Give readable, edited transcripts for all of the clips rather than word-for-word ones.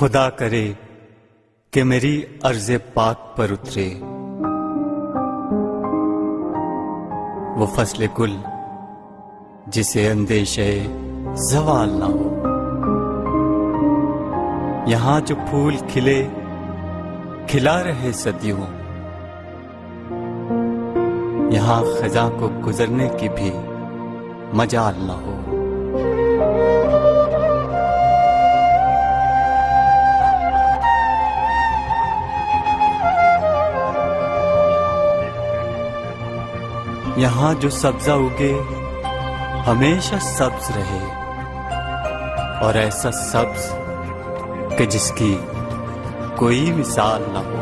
خدا کرے کہ میری عرض پاک پر اترے وہ فصل گل جسے اندیشے زوال نہ ہو۔ یہاں جو پھول کھلے کھلا رہے صدیوں، یہاں خزاں کو گزرنے کی بھی مجال نہ ہو۔ یہاں جو سبزہ اگے ہمیشہ سبز رہے، اور ایسا سبز کہ جس کی کوئی مثال نہ ہو۔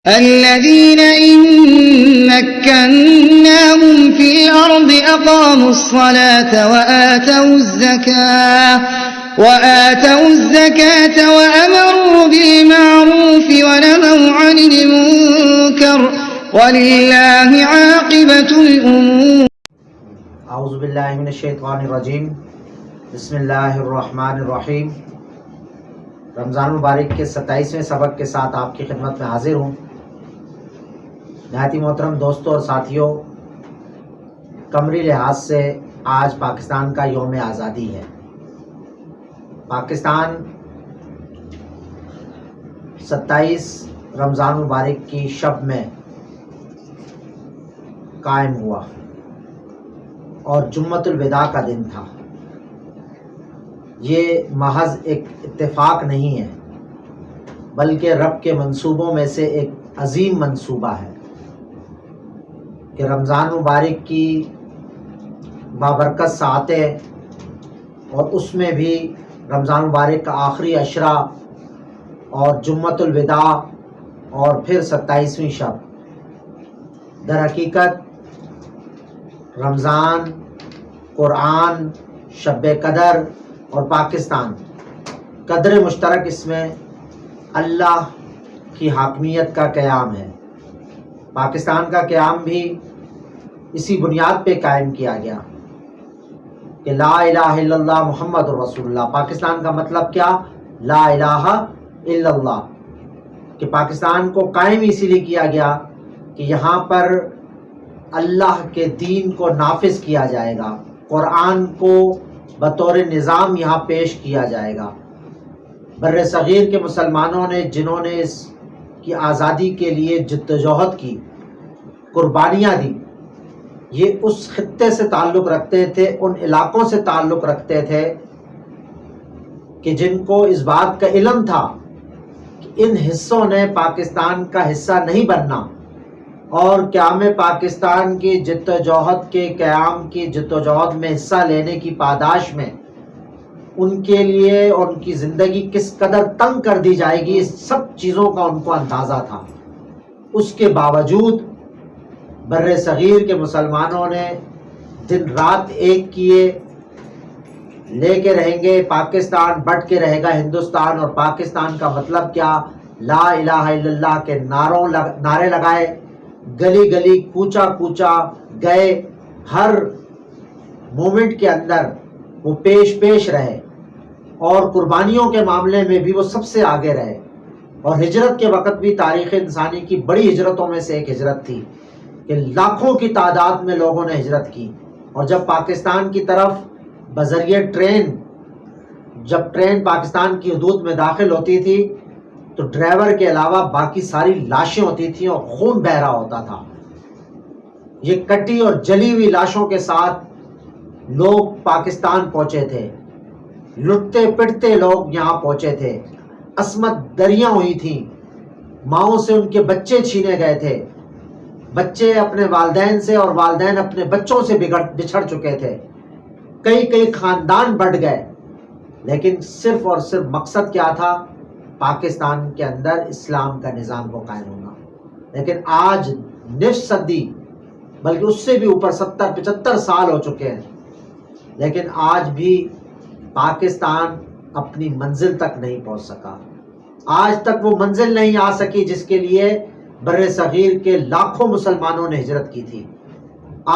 الذين إن مكناهم في الأرض أقاموا الصلاة وآتوا الزكاة وأمروا بالمعروف ونهوا عن المنكر ولله عاقبة الأمور۔ اعوذ باللہ من الشیطان الرجیم، بسم اللہ الرحمن الرحیم۔ رمضان مبارک کے 27ویں سبق کے ساتھ آپ کی خدمت میں حاضر ہوں۔ نہایت ہی محترم دوستوں اور ساتھیوں، قمری لحاظ سے آج پاکستان کا یوم آزادی ہے۔ پاکستان 27 رمضان مبارک کی شب میں قائم ہوا اور جمعۃ الوداع کا دن تھا۔ یہ محض ایک اتفاق نہیں ہے، بلکہ رب کے منصوبوں میں سے ایک عظیم منصوبہ ہے کہ رمضان مبارک کی بابرکت ساعتیں اور اس میں بھی رمضان مبارک کا آخری عشرہ اور جمعۃ الوداع اور پھر 27ویں شب، در حقیقت رمضان، قرآن، شب قدر اور پاکستان، قدر مشترک اس میں اللہ کی حاکمیت کا قیام ہے۔ پاکستان کا قیام بھی اسی بنیاد پہ قائم کیا گیا کہ لا الہ الا اللہ محمد رسول اللہ۔ پاکستان کا مطلب کیا؟ لا الہ الا اللہ، کہ پاکستان کو قائم اسی لیے کیا گیا کہ یہاں پر اللہ کے دین کو نافذ کیا جائے گا، قرآن کو بطور نظام یہاں پیش کیا جائے گا۔ بر صغیر کے مسلمانوں نے جنہوں نے اس کی آزادی کے لیے جدوجہد کی، قربانیاں دی، یہ اس خطے سے تعلق رکھتے تھے، ان علاقوں سے تعلق رکھتے تھے کہ جن کو اس بات کا علم تھا کہ ان حصوں نے پاکستان کا حصہ نہیں بننا، اور قیام پاکستان کی جدوجہد کے قیام کی جدوجہد میں حصہ لینے کی پاداش میں ان کے لیے ان کی زندگی کس قدر تنگ کر دی جائے گی، اس سب چیزوں کا ان کو اندازہ تھا۔ اس کے باوجود بر صغیر کے مسلمانوں نے دن رات ایک کیے، لے کے رہیں گے پاکستان، بٹ کے رہے گا ہندوستان، اور پاکستان کا مطلب کیا؟ لا الہ الا اللہ کے نعرے لگائے، گلی گلی کوچا کوچا گئے، ہر مومنٹ کے اندر وہ پیش رہے، اور قربانیوں کے معاملے میں بھی وہ سب سے آگے رہے۔ اور ہجرت کے وقت بھی تاریخ انسانی کی بڑی ہجرتوں میں سے ایک ہجرت تھی کہ لاکھوں کی تعداد میں لوگوں نے ہجرت کی۔ اور جب پاکستان کی طرف بذریعہ جب ٹرین پاکستان کی حدود میں داخل ہوتی تھی تو ڈرائیور کے علاوہ باقی ساری لاشیں ہوتی تھیں اور خون بہہ رہا ہوتا تھا۔ یہ کٹی اور جلی ہوئی لاشوں کے ساتھ لوگ پاکستان پہنچے تھے، لٹتے پٹتے لوگ یہاں پہنچے تھے، عصمت دریاں ہوئی تھیں، ماؤں سے ان کے بچے چھینے گئے تھے، بچے اپنے والدین سے اور والدین اپنے بچوں سے بچھڑ چکے تھے، کئی خاندان بٹ گئے، لیکن صرف اور صرف مقصد کیا تھا؟ پاکستان کے اندر اسلام کا نظام کو قائم ہونا۔ لیکن آج نصف صدی بلکہ اس سے بھی اوپر 70-75 سال ہو چکے ہیں، لیکن آج بھی پاکستان اپنی منزل تک نہیں پہنچ سکا. آج تک وہ منزل نہیں آ سکی جس کے لیے بر صغیر کے لاکھوں مسلمانوں نے ہجرت کی تھی.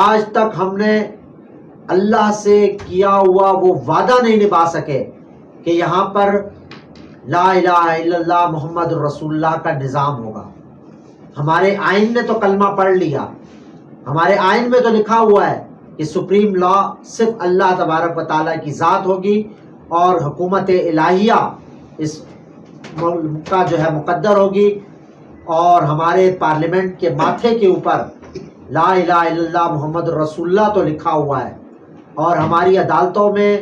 آج تک ہم نے اللہ سے کیا ہوا وہ وعدہ نہیں نبھا سکے کہ یہاں پر لا الہ الا اللہ محمد رسول اللہ کا نظام ہوگا. ہمارے آئین نے تو کلمہ پڑھ لیا، ہمارے آئین میں تو لکھا ہوا ہے کہ سپریم لا صرف اللہ تبارک و تعالیٰ کی ذات ہوگی اور حکومت الہیہ اس ملک کا جو ہے مقدر ہوگی، اور ہمارے پارلیمنٹ کے ماتھے کے اوپر لا الہ الا اللہ محمد رسول اللہ تو لکھا ہوا ہے، اور ہماری عدالتوں میں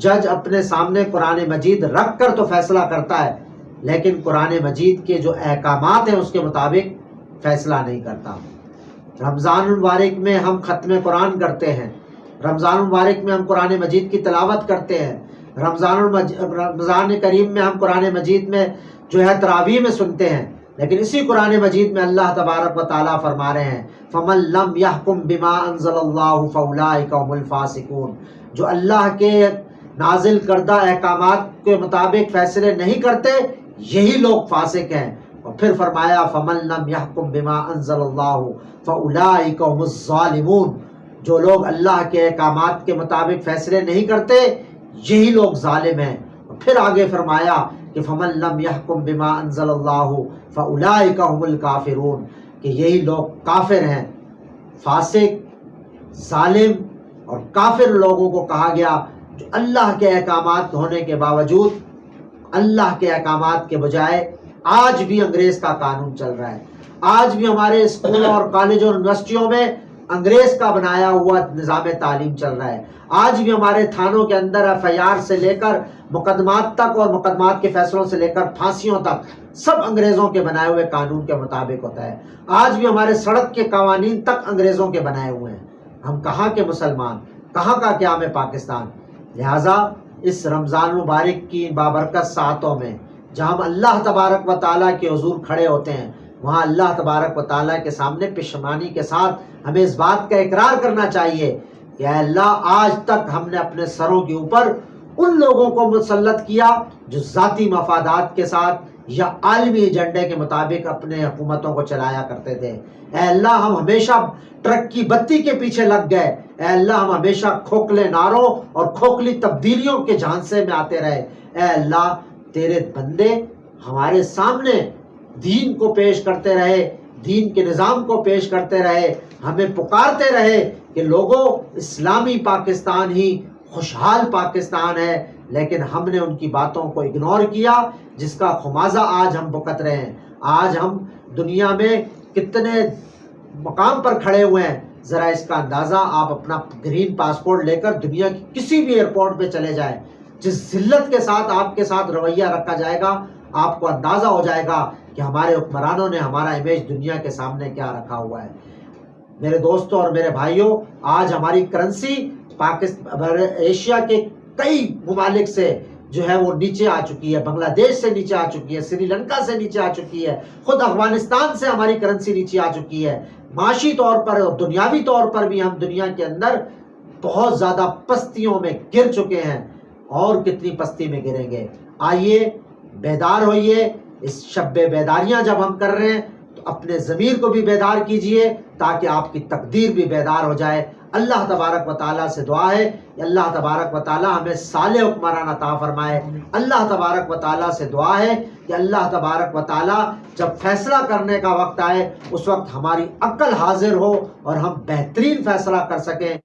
جج اپنے سامنے قرآن مجید رکھ کر تو فیصلہ کرتا ہے، لیکن قرآن مجید کے جو احکامات ہیں اس کے مطابق فیصلہ نہیں کرتا. رمضان المبارک میں ہم ختم قرآن کرتے ہیں، رمضان المبارک میں ہم قرآن مجید کی تلاوت کرتے ہیں، رمضان کریم میں ہم قرآن مجید میں جو ہے تراویح میں سنتے ہیں، لیکن اسی قرآن مجید میں اللہ تبارک و تعالیٰ فرما رہے ہیں فَمَن لَّمْ يَحْكُم بِمَا أَنزَلَ اللَّهُ فَأُولَٰئِكَ هُمُ الْفَاسِقُونَ. جو اللہ کے نازل کردہ احکامات کے مطابق فیصلے نہیں کرتے یہی لوگ فاسق ہیں. اور پھر فرمایا فَمَن لَّمْ يَحْكُم بِمَا أَنزَلَ اللَّهُ فَأُولَٰئِكَ هُمُ الظَّالِمُونَ. جو لوگ اللہ کے احکامات کے مطابق فیصلے نہیں کرتے یہی لوگ ظالم ہیں. اور پھر آگے فرمایا کہ فَمَن لَّمْ يَحْكُم بِمَا أَنزَلَ اللَّهُ فَأُولَٰئِكَ هُمُ الْكَافِرُونَ. کہ یہی لوگ کافر ہیں. فاسق، ظالم اور کافر لوگوں کو کہا گیا جو اللہ کے احکامات ہونے کے باوجود اللہ کے احکامات کے بجائے آج بھی انگریز کا قانون چل رہا ہے. آج بھی ہمارے اسکولوں اور کالجوں اور یونیورسٹیوں میں انگریز کا بنایا ہوا نظام تعلیم چل رہا ہے. آج بھی ہمارے تھانوں کے اندر FIR سے لے کر مقدمات تک اور مقدمات کے فیصلوں سے لے کر پھانسیوں تک سب انگریزوں کے بنائے ہوئے قانون کے مطابق ہوتا ہے. آج بھی ہمارے سڑک کے قوانین تک انگریزوں کے بنائے ہوئے ہیں. ہم کہاں کے مسلمان، کہاں کا قیام پاکستان. لہٰذا اس رمضان مبارک کی بابرکت ساعتوں میں جہاں ہم اللہ تبارک و تعالیٰ کے حضور کھڑے ہوتے ہیں وہاں اللہ تبارک و تعالیٰ کے سامنے پشیمانی کے ساتھ ہمیں اس بات کا اقرار کرنا چاہیے کہ اے اللہ آج تک ہم نے اپنے سروں کے اوپر ان لوگوں کو مسلط کیا جو ذاتی مفادات کے ساتھ یا عالمی ایجنڈے کے مطابق اپنے حکومتوں کو چلایا کرتے تھے. اے اللہ ہم ہمیشہ ٹرک کی بتی کے پیچھے لگ گئے. اے اللہ ہم ہمیشہ کھوکھلے نعروں اور کھوکھلی تبدیلیوں کے جھانسے میں آتے رہے. اے اللہ تیرے بندے ہمارے سامنے دین کو پیش کرتے رہے، دین کے نظام کو پیش کرتے رہے، ہمیں پکارتے رہے کہ لوگوں اسلامی پاکستان ہی خوشحال پاکستان ہے، لیکن ہم نے ان کی باتوں کو اگنور کیا جس کا خمیازہ آج ہم بھگت رہے ہیں. آج ہم دنیا میں کتنے مقام پر کھڑے ہوئے ہیں. ذرا اس کا اندازہ آپ اپنا گرین پاسپورٹ لے کر دنیا کی کسی بھی ایئرپورٹ پہ چلے جائیں، جس ذلت کے ساتھ آپ کے ساتھ رویہ رکھا جائے گا آپ کو اندازہ ہو جائے گا کہ ہمارے حکمرانوں نے ہمارا امیج دنیا کے سامنے کیا رکھا ہوا ہے. میرے دوستوں اور میرے بھائیوں، آج ہماری کرنسی ایشیا کے کئی ممالک سے جو ہے وہ نیچے آ چکی ہے. بنگلہ دیش سے نیچے آ چکی ہے، سری لنکا سے نیچے آ چکی ہے، خود افغانستان سے ہماری کرنسی نیچے آ چکی ہے. معاشی طور پر اور دنیاوی طور پر بھی ہم دنیا کے اندر بہت زیادہ پستیوں میں گر چکے ہیں، اور کتنی پستی میں گریں گے. آئیے بیدار ہوئیے. اس شب بیداریاں جب ہم کر رہے ہیں تو اپنے ضمیر کو بھی بیدار کیجئے تاکہ آپ کی تقدیر بھی بیدار ہو جائے. اللہ تبارک و تعالیٰ سے دعا ہے کہ اللہ تبارک و تعالیٰ ہمیں صالح حکمران عطا فرمائے. اللہ تبارک و تعالیٰ سے دعا ہے کہ اللہ تبارک و تعالیٰ جب فیصلہ کرنے کا وقت آئے اس وقت ہماری عقل حاضر ہو اور ہم بہترین فیصلہ کر سکیں.